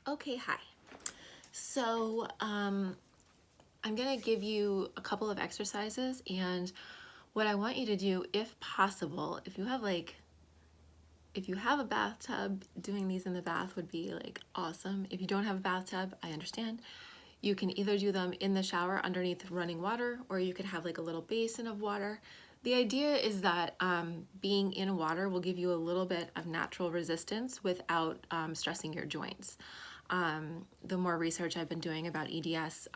Okay, hi. So I'm gonna give you a couple of exercises, and what I want you to do, if possible, if you have a bathtub, doing these in the bath would be like awesome. If you don't have a bathtub, I understand. You can either do them in the shower underneath running water, or you could have like a little basin of water. The idea is that being in water will give you a little bit of natural resistance without stressing your joints. The more research I've been doing about EDS,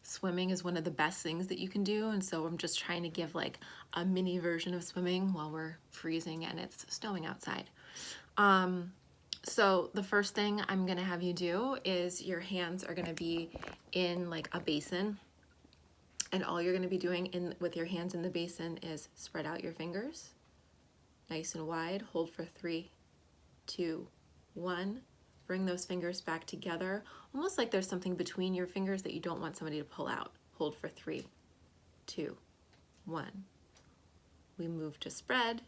swimming is one of the best things that you can do, and so I'm just trying to give like a mini version of swimming while we're freezing and it's snowing outside. So the first thing I'm gonna have you do is your hands are gonna be in like a basin, and all you're gonna be doing with your hands in the basin is spread out your fingers nice and wide, hold for 3, 2, 1. Bring those fingers back together, almost like there's something between your fingers that you don't want somebody to pull out. Hold for 3, 2, 1. We move to spread.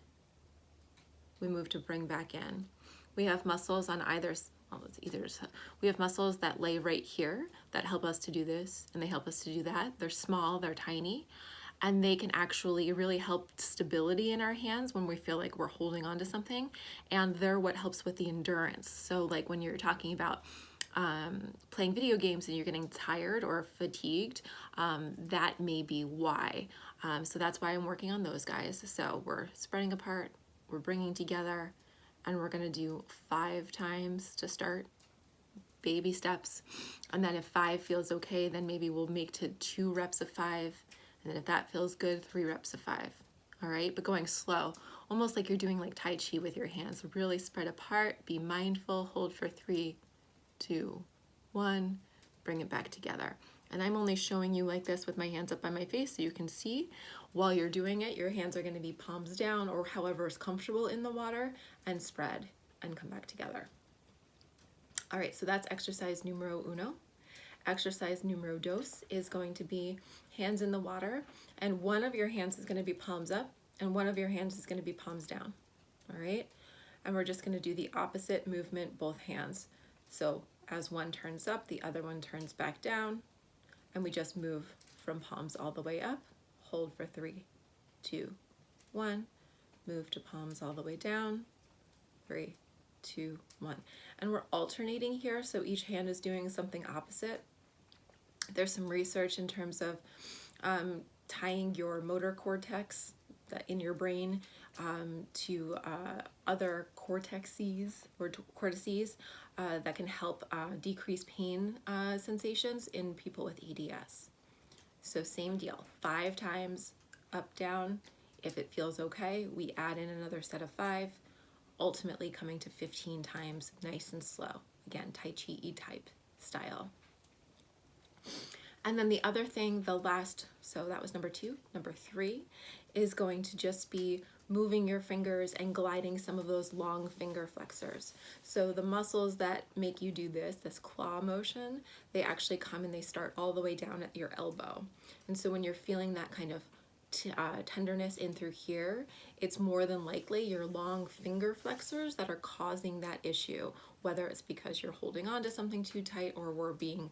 We move to bring back in. We have muscles on we have muscles that lay right here that help us to do this, and they help us to do that. They're small, they're tiny, and they can actually really help stability in our hands when we feel like we're holding on to something, and they're what helps with the endurance. So like when you're talking about playing video games and you're getting tired or fatigued, that may be why. So that's why I'm working on those guys. So we're spreading apart, we're bringing together, and we're gonna do 5 times to start, baby steps. And then if 5 feels okay, then maybe we'll make to 2 reps of 5. And then if that feels good, 3 reps of 5. All right, but going slow, almost like you're doing like Tai Chi with your hands. Really spread apart, be mindful, hold for 3, 2, 1, bring it back together. And I'm only showing you like this with my hands up by my face so you can see. While you're doing it, your hands are gonna be palms down or however is comfortable in the water, and spread and come back together. All right, so that's exercise numero uno. Exercise numero dos is going to be hands in the water, and one of your hands is gonna be palms up and one of your hands is gonna be palms down, all right? And we're just gonna do the opposite movement, both hands. So as one turns up, the other one turns back down, and we just move from palms all the way up, hold for 3, 2, 1, move to palms all the way down, 3, 2, 1. And we're alternating here, so each hand is doing something opposite. There's some research in terms of tying your motor cortex in your brain to other cortices that can help decrease pain sensations in people with EDS. So same deal, 5 times up, down. If it feels okay, we add in another set of 5, ultimately coming to 15 times, nice and slow. Again, Tai Chi E-type style. And then the other thing, so that was number 2. Number 3 is going to just be moving your fingers and gliding some of those long finger flexors. So the muscles that make you do this claw motion, they actually come and they start all the way down at your elbow. And so when you're feeling that kind of tenderness in through here, it's more than likely your long finger flexors that are causing that issue, whether it's because you're holding on to something too tight or we're being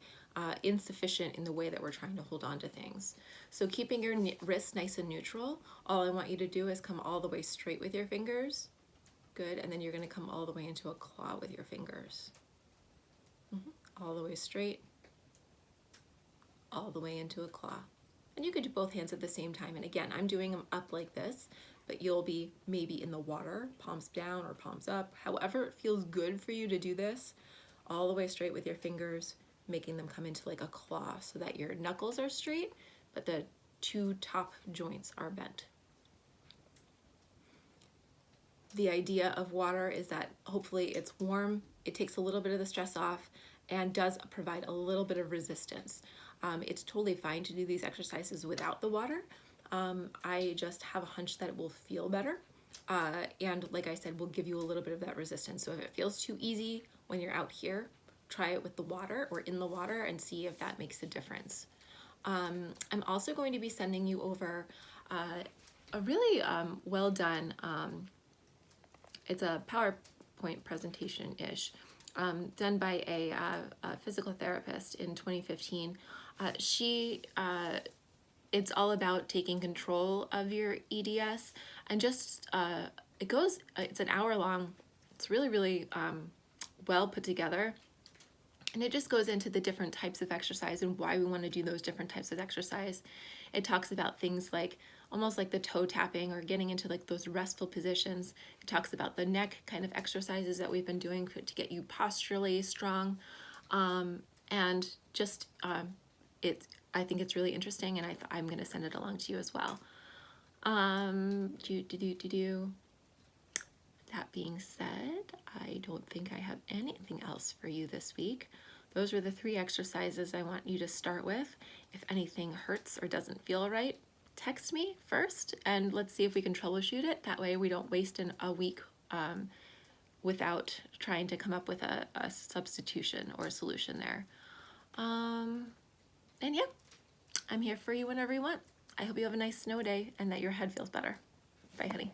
insufficient in the way that we're trying to hold on to things. So keeping your wrists nice and neutral, all I want you to do is come all the way straight with your fingers. Good, and then you're gonna come all the way into a claw with your fingers. All the way straight, all the way into a claw. And you could do both hands at the same time. And again, I'm doing them up like this, but you'll be maybe in the water, palms down or palms up. However it feels good for you to do this, all the way straight with your fingers, making them come into like a claw so that your knuckles are straight, but the 2 top joints are bent. The idea of water is that hopefully it's warm, it takes a little bit of the stress off, and does provide a little bit of resistance. It's totally fine to do these exercises without the water. I just have a hunch that it will feel better. And like I said, will give you a little bit of that resistance. So if it feels too easy when you're out here, try it with the water or in the water and see if that makes a difference. I'm also going to be sending you over a really well done, it's a PowerPoint presentation-ish done by a physical therapist in 2015. It's all about taking control of your EDS, and just it's an hour long. It's really, really well put together. And it just goes into the different types of exercise and why we want to do those different types of exercise. It talks about things like almost like the toe tapping or getting into like those restful positions. It talks about the neck kind of exercises that we've been doing to get you posturally strong. And just I think it's really interesting, and I'm going to send it along to you as well. That being said, I don't think I have anything else for you this week. Those were the 3 exercises I want you to start with. If anything hurts or doesn't feel right, text me first and let's see if we can troubleshoot it. That way we don't waste a week without trying to come up with a substitution or a solution there. And yeah, I'm here for you whenever you want. I hope you have a nice snow day and that your head feels better. Bye, honey.